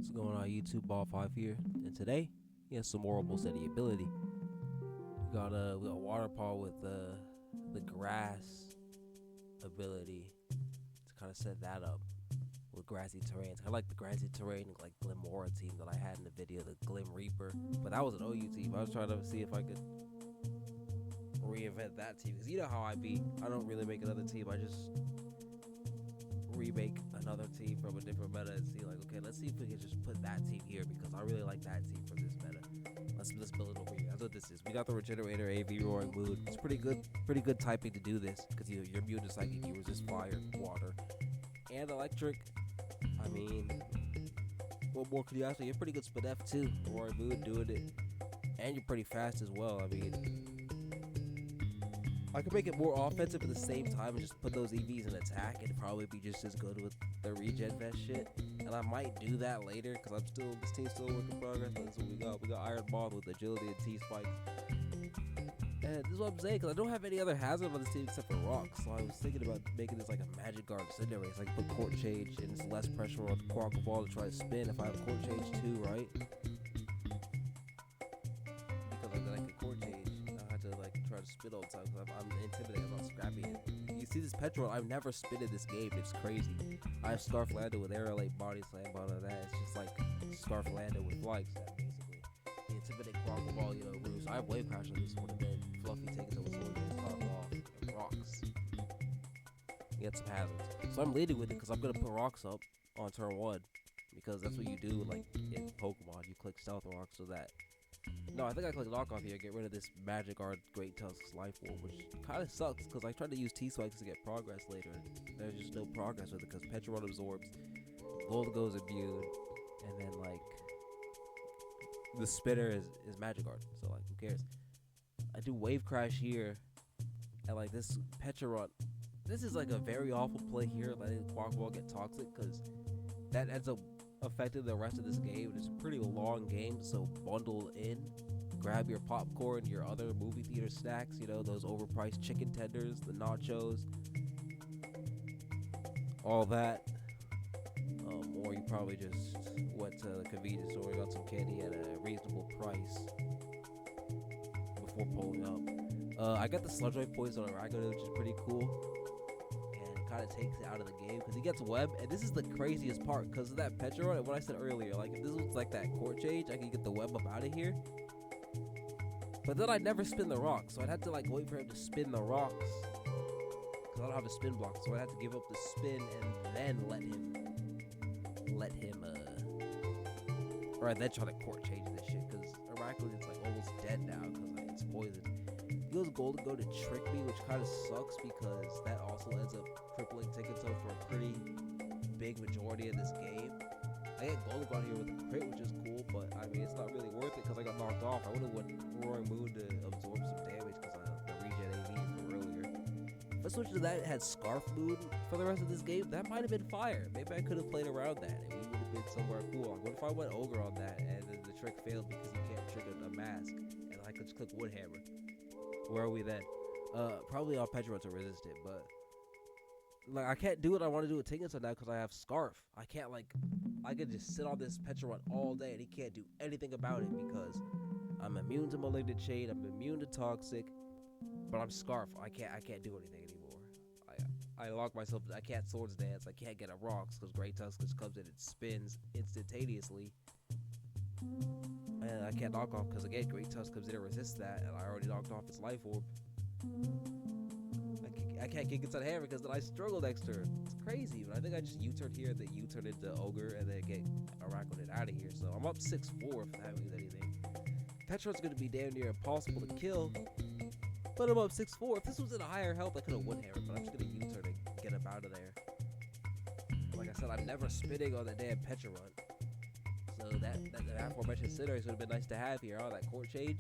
What's going on YouTube? Ball 5 here, and today he has some more almost any ability. We got water paw with the grass ability to kind of set that up with grassy terrains. I like the grassy terrain like Glimora team that I had in the video, the Glim Reaper, but that was an OU team. I was trying to see if I could reinvent that team, because you know how I be. I don't really make another team. I just remake another team from a different meta and see, like, okay, let's see if we can just put that team here, because I really like that team from this meta. Let's build it over here. That's what this is. We got the Regenerator AV Roaring Mood. It's pretty good typing to do this, because you're immune to psychic, you resist fire, water, and electric. I mean, what more could you ask for? You're pretty good Spadef too. Roaring Mood doing it, and you're pretty fast as well. I mean, I could make it more offensive at the same time and just put those EVs in attack and probably be just as good with the regen vest shit. And I might do that later, because this team's still a work in progress. But that's what we got. We got Iron Moth with agility and T-spikes. And this is what I'm saying, because I don't have any other hazard on this team except for rocks. So I was thinking about making this like a Magic Guard Cinder Race. Like put court change and it's less pressure on the Quackle Ball to try to spin if I have court change too, right? Because like then I could court change. To like try to spin all the time, because I'm intimidated. I'm not scrappy. You see this petrol, I've never spitted this game. It's crazy. I have Scarf Lando with Air Late Body Slam, but other than that, it's just like Scarf Lando with Flag Step, basically. The intimidate Quackle Ball, Roost. I have Wave Crash on this one, and then Fluffy takes it with Sword Dance, Top off, and Rocks. You get some hazards. So I'm leading with it, because I'm going to put Rocks up on turn 1, because that's what you do, like, in Pokemon. You click Stealth Rock so that... No, I think I clicked knockoff here, get rid of this Magic Guard Great Tusk's Life Orb, which kind of sucks, because I tried to use T-Spikes to get progress later, and there's just no progress with it, because Petron absorbs, Gold goes immune, and then, like, the spinner is Magic Guard, so, like, who cares? I do Wave Crash here, and, like, this Petron, this is, like, a very awful play here, letting Quackball get toxic, because that ends up affected the rest of this game. It's a pretty long game, so bundle in, grab your popcorn, your other movie theater snacks, those overpriced chicken tenders, the nachos, all that, or you probably just went to the convenience store and got some candy at a reasonable price before pulling up. I got the Sludge Wave poison on Arago, which is pretty cool. Kind of takes it out of the game, because he gets web, and this is the craziest part, because of that Petron, and what I said earlier, like, if this was like that court change, I could get the web up out of here, but then I'd never spin the rocks, so I'd have to like wait for him to spin the rocks, because I don't have a spin block, so I'd have to give up the spin and then let him or I'd then try to court change this shit, because Araquanid's like almost dead now, because like, it's poisoned. He goes Golden Go to trick me, which kind of sucks, because that also ends up crippling Tinkaton for a pretty big majority of this game. I get Golden Go here with a crit, which is cool, but I mean, it's not really worth it, because I got knocked off. I would have went Roaring Moon to absorb some damage, because I have the regen AV from earlier. If I switched to that and had Scarf Moon for the rest of this game, that might have been fire. Maybe I could have played around that, and we would have been somewhere cool. Like, what if I went Ogre on that, and then the trick failed because you can't trigger a mask, and I could just click Woodhammer? Where are we then? Probably on Petron to resist it, but like I can't do what I want to do with Tinkaton now, because I have Scarf. I can't, like, I could just sit on this Petron all day and he can't do anything about it, because I'm immune to Malignant Chain, I'm immune to Toxic, but I'm Scarf. I can't do anything anymore. I lock myself. I can't Swords Dance. I can't get a Rocks, because Great Tusk just comes in and spins instantaneously. And I can't knock off, because again, Great Tusk comes in and resists that, and I already knocked off its Life Orb. I can't kick inside Hammer, because then I struggle next turn. It's crazy, but I think I just U-turn here, and then U-turn into Ogre, and then get Araquanid out of here. So I'm up 6-4 if that means anything. Petron's going to be damn near impossible to kill, but I'm up 6-4. If this was at a higher health, I could have Woodhammer, but I'm just going to U-turn and get him out of there. Like I said, I'm never spinning on the damn Petron. So that aforementioned Cinder would have been nice to have here. Oh, that court change.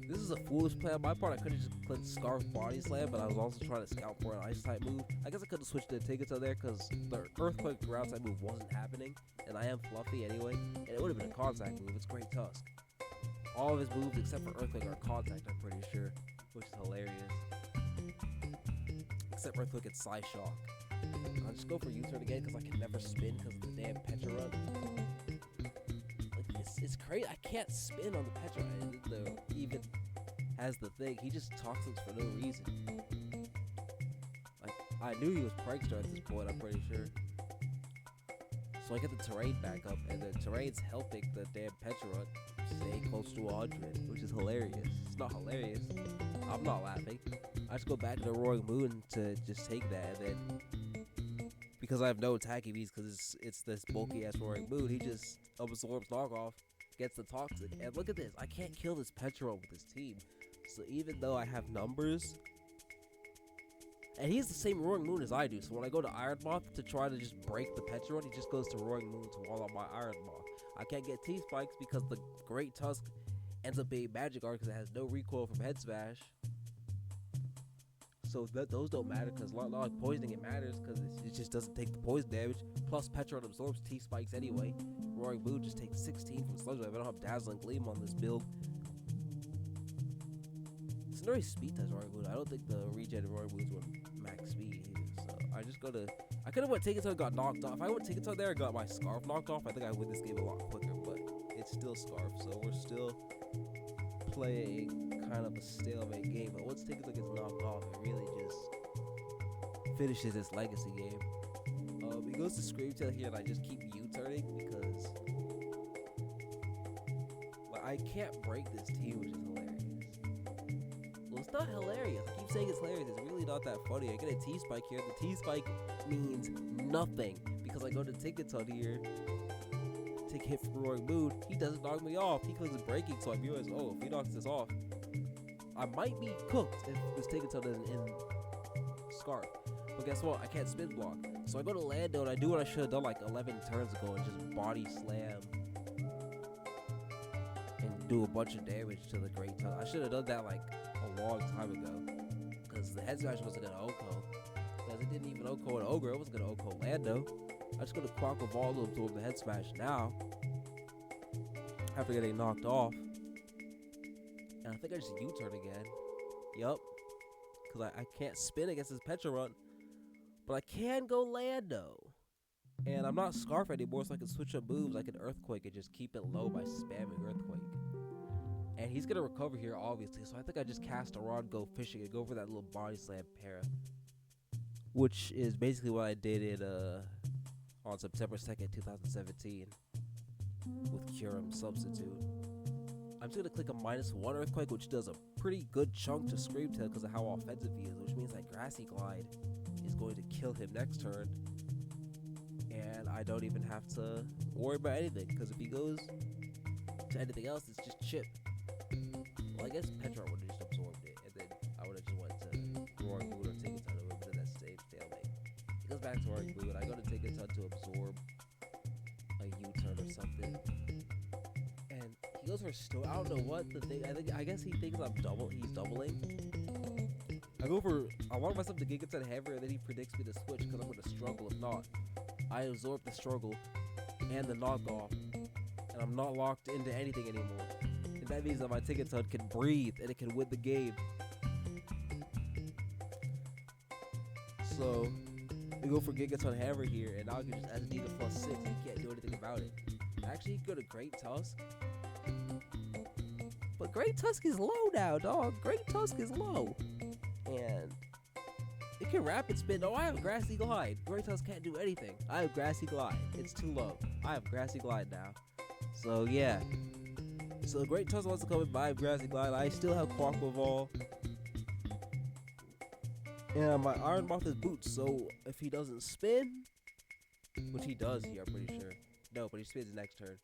This is a foolish play on my part. I could have just clicked Scarf Body Slam, but I was also trying to scout for an Ice type move. I guess I could have switched to Tinkaton there, because the Earthquake ground type move wasn't happening, and I am Fluffy anyway, and it would have been a contact move. It's Great Tusk. All of his moves except for Earthquake are contact, I'm pretty sure, which is hilarious. Except Earthquake and Psy Shock. I'll just go for U-turn again, because I can never spin because of the damn Petron. it's crazy. I can't spin on the Petra. And the even has the thing. He just toxics for no reason. Like I knew he was prankster at this point. I'm pretty sure. So I get the terrain back up, and the terrain's helping the damn Petra stay close to 100, which is hilarious. It's not hilarious. I'm not laughing. I just go back to the Roaring Moon to just take that, and then because I have no attacking beats, because it's this bulky ass Roaring Moon, he just absorbs knockoff, gets the toxic, and look at this. I can't kill this Petra with this team. So even though I have numbers, and he has the same Roaring Moon as I do, so when I go to Iron Moth to try to just break the Petron, he just goes to Roaring Moon to wall out my Iron Moth. I can't get T-Spikes because the Great Tusk ends up being Magic Art because it has no recoil from Head Smash. So those don't matter because not like poisoning it matters because it just doesn't take the poison damage. Plus Petron absorbs T-Spikes anyway. Roaring Moon just takes 16 from Sludge Wave. I don't have Dazzling Gleam on this build. It's not really speed touch Roaring Moon. I don't think the regen Roaring Moon's would max speed either. So I just go to. I could have went Tinkaton and got knocked off. If I went Tinkaton there and got my Scarf knocked off, I think I would win this game a lot quicker. But it's still Scarf, so we're still playing kind of a stalemate game. But once Tinkaton gets knocked off, it really just finishes this legacy game. He goes to Screamtail here, and I just keep U-turning because like, I can't break this team, which is hilarious. Well, it's not hilarious. I keep saying it's hilarious. It's really not that funny. I get a T-Spike here. The T-Spike means nothing because I go to Tinkaton here, take hit from Roaring Moon. He doesn't knock me off. He clicks breaking, so I realize, oh, if he knocks this off, I might be cooked if this Tinkaton isn't in Scarf. But guess what? I can't spin block. So I go to Lando and I do what I should have done like 11 turns ago and just body slam and do a bunch of damage to the Great Tusk. I should have done that like a long time ago because the Head Smash wasn't gonna Oko. Because it didn't even Oko an Ogre, it wasn't gonna Oko Lando. I just go to Quack of all to absorb the Head Smash now after getting knocked off. And I think I just U-turn again. Yup. Because I can't spin against this Petra run. But I can go Lando. And I'm not Scarf anymore, so I can switch up moves. I can Earthquake and just keep it low by spamming Earthquake. And he's going to recover here, obviously. So I think I just cast a rod, go fishing, and go for that little body slam para. Which is basically what I did on September 2nd, 2017. With Kyurem Substitute. I'm just going to click a -1 Earthquake, which does a pretty good chunk to Screamtail because of how offensive he is. Which means that Grassy Glide is going to kill him next turn. And I don't even have to worry about anything because if he goes to anything else, it's just chip. Well, I guess Petra would have just absorbed it, and then I would have just went to Roaring Moon or Tinkaton and would have been that same stalemate. It goes back to Roaring Moon. I go to Tinkaton to absorb a U-turn or something. And he goes for a stone. I don't know what the thing. I guess he thinks he's doubling. I want myself to Tinkaton heavier, and then he predicts me to switch because I'm going to struggle. If not, I absorb the struggle and the knockoff, and I'm not locked into anything anymore. And that means that my Tinkaton can breathe and it can win the game. So we go for Tinkaton Hammer here, and now I can just SD to +6. And he can't do anything about it. Actually, he could go to Great Tusk, but Great Tusk is low now, dog. Great Tusk is low. And it can rapid spin. Oh, I have Grassy Glide. Great Tusk can't do anything. I have Grassy Glide. It's too low. I have Grassy Glide now. So, yeah. So, Great Tusk wants to come in, but I have Grassy Glide. I still have Quaquaval. And my Iron Moth is Boots. So, if he doesn't spin, which he does here, I'm pretty sure. No, but he spins next turn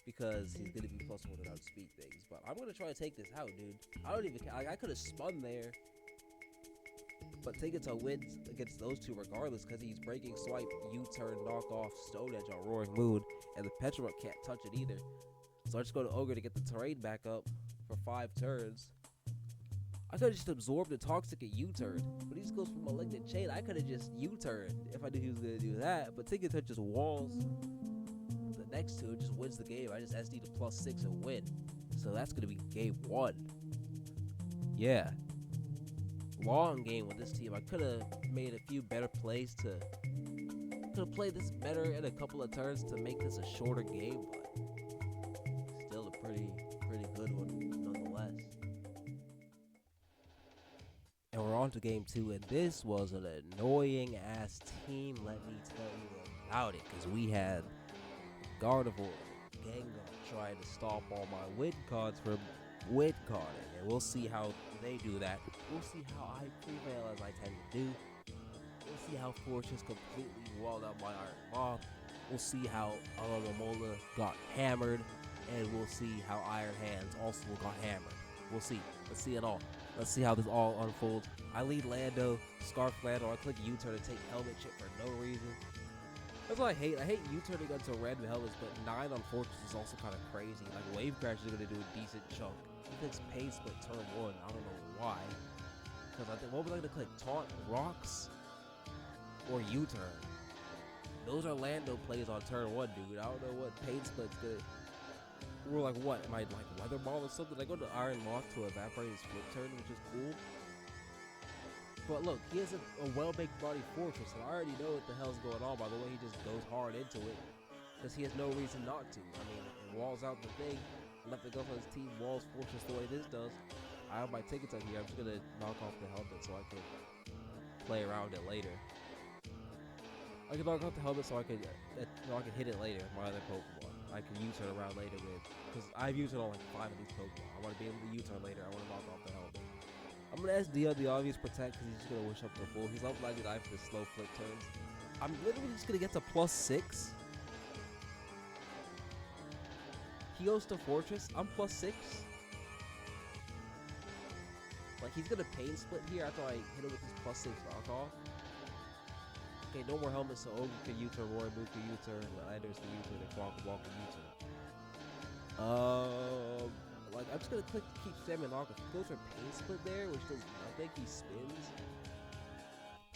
because he's going to be +1 without speed things. But I'm going to try to take this out, dude. I don't even care. Like, I could have spun there. But Tinkaton wins against those two regardless because he's breaking swipe, U-turn, knock off, Stone Edge on Roaring Moon, and the Petra can't touch it either. So I just go to Ogre to get the terrain back up for 5 turns. I could have just absorbed the Toxic and U-turn, but he just goes for Malignant Chain. I could have just U-turned if I knew he was going to do that, but Tinkaton just walls the next two and just wins the game. I just SD to +6 and win. So that's going to be game 1. Yeah. Long game with this team. I could have made a few better plays could have played this better in a couple of turns to make this a shorter game, but still on to game 2, and this was an annoying ass team. Let me tell you about it, because we had Gardevoir, Gengar trying to stop all my win cards from win carding, and we'll see how they do that. We'll see how I prevail as I tend to do. We'll see how Fortress completely walled out my Iron Moth. We'll see how Alomomola got hammered, and we'll see how Iron Hands also got hammered. We'll see. Let's see it all. Let's see how this all unfolds. I lead Lando, Scarf Lando. I click U-turn to take helmet chip for no reason. That's what I hate. I hate U-turning onto random helmets, but 9 on Fortress is also kind of crazy. Like, Wave Crash is going to do a decent chunk. He clicks Pain Split turn 1. I don't know why. Because I think, what was I going to click? Taunt, Rocks, or U-turn? Those are Lando plays on turn 1, dude. I don't know what Pain Split's good. We're like, what? Am I like Weather Ball or something? I go to Iron Moth to evaporate his flip turn, which is cool. But look, he has a well-baked body Fortress, and I already know what the hell's going on by the way he just goes hard into it. Because he has no reason not to. I mean, it walls out the thing. Nothing else on his team walls Fortress the way this does. I have my Tinkaton here. I'm just going to knock off the helmet so I can play around it later. I can knock off the helmet so I can hit it later with my other Pokemon. I can U-turn around later with, because I've U-turned on like 5 of these Pokemon. I want to be able to U-turn later. I want to knock off the helmet. I'm going to SD on the obvious Protect because he's just going to wish up to full. He's up 99 for the slow flip turns. I'm literally just going to get to +6. He goes to Fortress. I'm +6. Like, he's going to Pain Split here after I hit him with his +6 knockoff. Okay, no more helmets, so Ogre can U-turn, Roy Move can U-turn, Landers can U-turn, and Quackaball can U-turn. Like, I'm just gonna click keep spamming knock. If he goes for Pain Split there, which does nothing, he spins.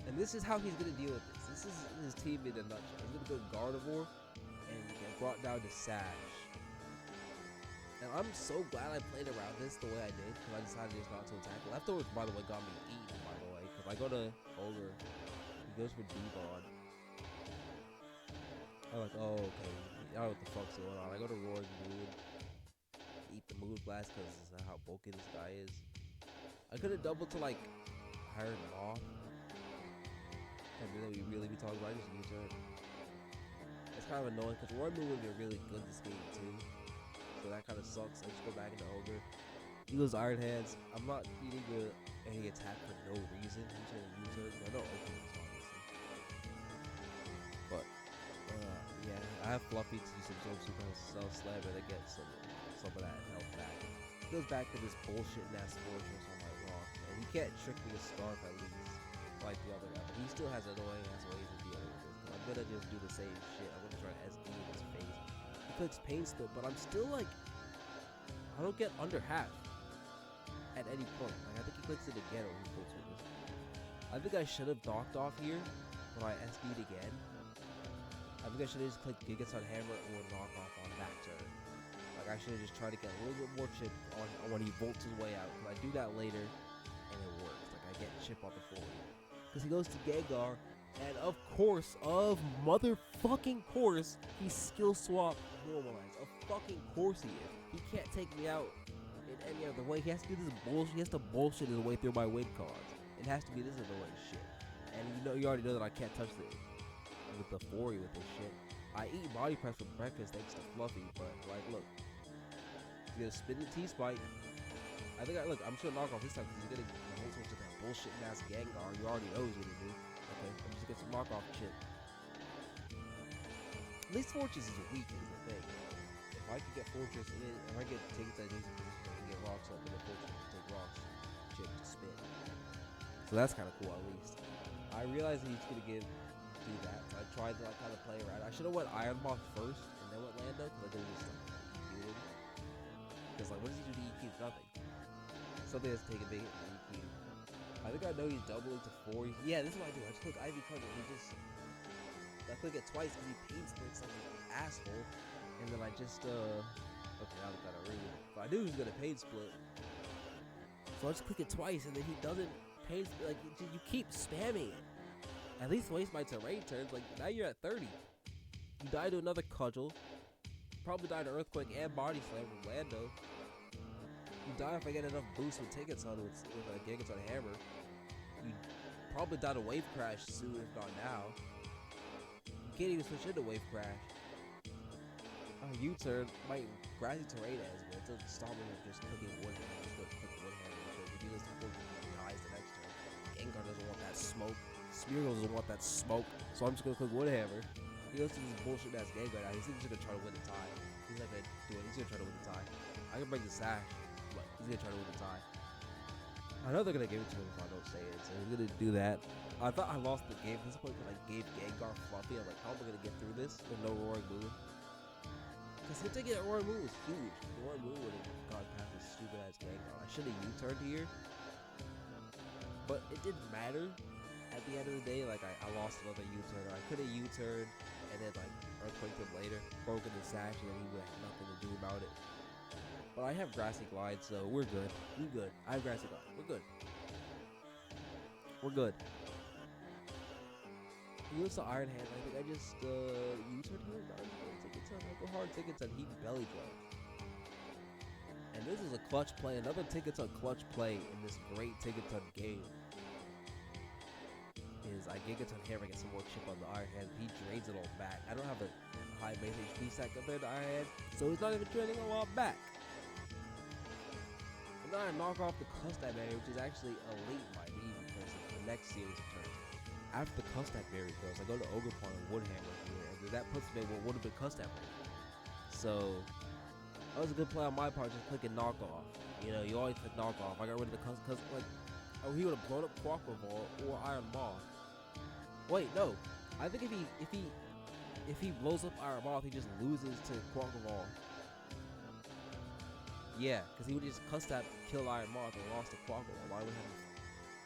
And this is how he's gonna deal with this. This is his team in a nutshell. He's gonna go Gardevoir and get brought down to Sash. And I'm so glad I played around this the way I did, because I decided just not to attack. Leftovers, by the way, got me eaten, by the way, because I go to Ogre. He goes for D-Bond. I'm like, oh, okay. I don't know what the fuck's going on. I go to Roaring Moon. Eat the Moon Blast because this is how bulky this guy is. I could have doubled to, like, Iron Moth. And then we really be talking about it. I just use it. It's kind of annoying because Roaring Moon would be really good this game, too. So that kind of sucks. I just go back into Ogre. He goes Iron Hands. I'm not eating any attack for no reason. I'm just going to U-turn. I know Ogre is obviously. But, yeah, I have Fluffy to use some Super Slam and then get some of that health back. He goes back to this bullshit ass Fortress on my rock. And he can't trick me a Scarf at least, like the other guy. But he still has annoying ass ways of dealing with this. I'm gonna just do the same shit. I'm gonna try to SD in his face. He clicks Pain Split, but I'm still like, I don't get under half at any point. Like, I think he clicks it again or he clicks with this. I think I should have docked off here, but I SD'd again. I think I should have just clicked Gigas on Hammer or knock off on that turn. Like, I should have just tried to get a little bit more chip on when he bolts his way out. Because I do that later, and it works. Like, I get chip on the 40. Because he goes to Gengar, and of course, motherfucking course, he skill swap normalized. Of fucking course he is. He can't take me out in any other way. He has to do this bullshit. He has to bullshit his way through my win cards. It has to be this annoying shit. And you already know that I can't touch it with the 40 with this shit. I eat body press for breakfast thanks to Fluffy, but like, look, he's gonna spin the T-Spike. I think I'm just gonna knock off this time because he's gonna hold to that bullshit ass Gengar. You already know he's gonna do. Okay, I'm just gonna get some knockoff chip. At least Fortress is weak is the thing. If I could get Fortress in, if I get Tinkaton in position, I can get rocks up, and then Fortress can take rocks chip to spin. So that's kind of cool at least. I realized he's gonna do that. So I tried to like kind of play around. I should have went Iron Moth first and then went Lando because I didn't just like EQ him. Because like, what does he do to EQ? Nothing. Something that's taking big hit from EQ. I think I know he's doubling to 4. Yeah, this is what I do. I just click Ivy Cover. I click it twice because he pain splits like an asshole. And then I just okay, now I got a ring. But I knew he was gonna pain split. So I just click it twice and then he doesn't pain split. Like, you keep spamming it. At least waste my terrain turns. Like, now you're at 30. You die to another Cudgel. Probably die to Earthquake and Body Slam from Lando. You die if I get enough boost with Tinkaton with Gigaton Hammer. You probably die to wave crash soon, if not now. You can't even switch into wave crash. U-turn might gradually terrain as, but it doesn't stop me from just cooking wood hammer. Just go cook wood hammer. Because if you listen to wood hammer, he dies the next turn. Gengar doesn't want that smoke. Smeargle doesn't want that smoke. So I'm just gonna cook wood hammer. He goes to this bullshit ass Gengar now. He's just gonna try to win the tie. He's not gonna do it. He's gonna try to win the tie. I can break the sash, but he's gonna try to win the tie. I know they're gonna give it to him if I don't say it, so he's gonna do that. I thought I lost the game at this point because I gave Gengar Fluffy. I'm like, how am I gonna get through this with no roaring moon? Because him taking a roaring moon was huge. The roaring moon would have gone past this stupid ass Gengar. I should have U-turned here, but it didn't matter. At the end of the day, like I lost another U-turn. I could have U-turned and then like earthquaked him later, broken the sash, and then he would have nothing to do about it. But I have Grassy Glide, so we're good. We good. I have Grassy Glide. We're good. We're good. He goes to Iron Hand. I think I just U-turned here. Tinkaton, I go hard. Tinkaton, he belly drum. And this is a clutch play. Another Tinkaton clutch play in this great Tinkaton game. Is I Gigaton Hammer get some more chip on the Iron Hand. He drains it all back. I don't have a high base HP stack compared to Iron Hand, so he's not even draining a lot back. And then I knock off the Custap Berry, which is actually elite by me because of the next series of turns. After the Custap Berry goes, I go to Ogre Pawn and Woodhammer here, and that puts me what would have been Custap Berry. So that was a good play on my part, just clicking knockoff. You know, you always click knockoff. I got rid of the Custap, like, oh, he would have blown up Quaquaval or Iron Ball. Wait, no. I think if he blows up Iron Ball, he just loses to Quaquaval. Yeah, because he would just Custap kill Iron Moth and lost to Quaquaval. Why would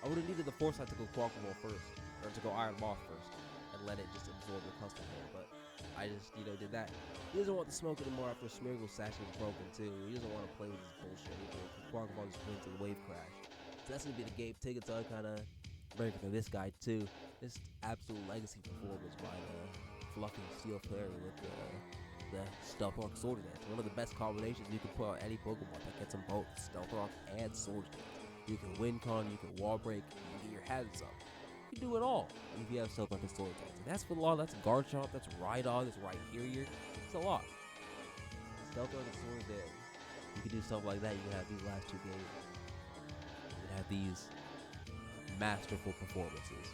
I would have needed the foresight to go Quaquaval first, or to go Iron Moth first, and let it just absorb the Custap hit. But I just, did that. He doesn't want the smoke anymore after Smeargle's sash is broken too. He doesn't want to play with this bullshit anymore because Quaquaval just went to the wave crash. So that's gonna be the game. Tinkaton kind of breaking for this guy too. This absolute legacy performance by the Fluffy Steel Fairy with the Stealth Rock Sword Dance. One of the best combinations you can put on any Pokemon that gets them both Stealth Rock and Sword Dance. You can win con, you can wall break, you can get your hands up. You can do it all if you have Stealth Rock and Sword Dance. And that's for a lot. That's Garchomp, that's Rhydon, that's Rhyperior. It's a lot. Stealth Rock and Sword Dance. You can do stuff like that. You can have these last two games. You can have these masterful performances.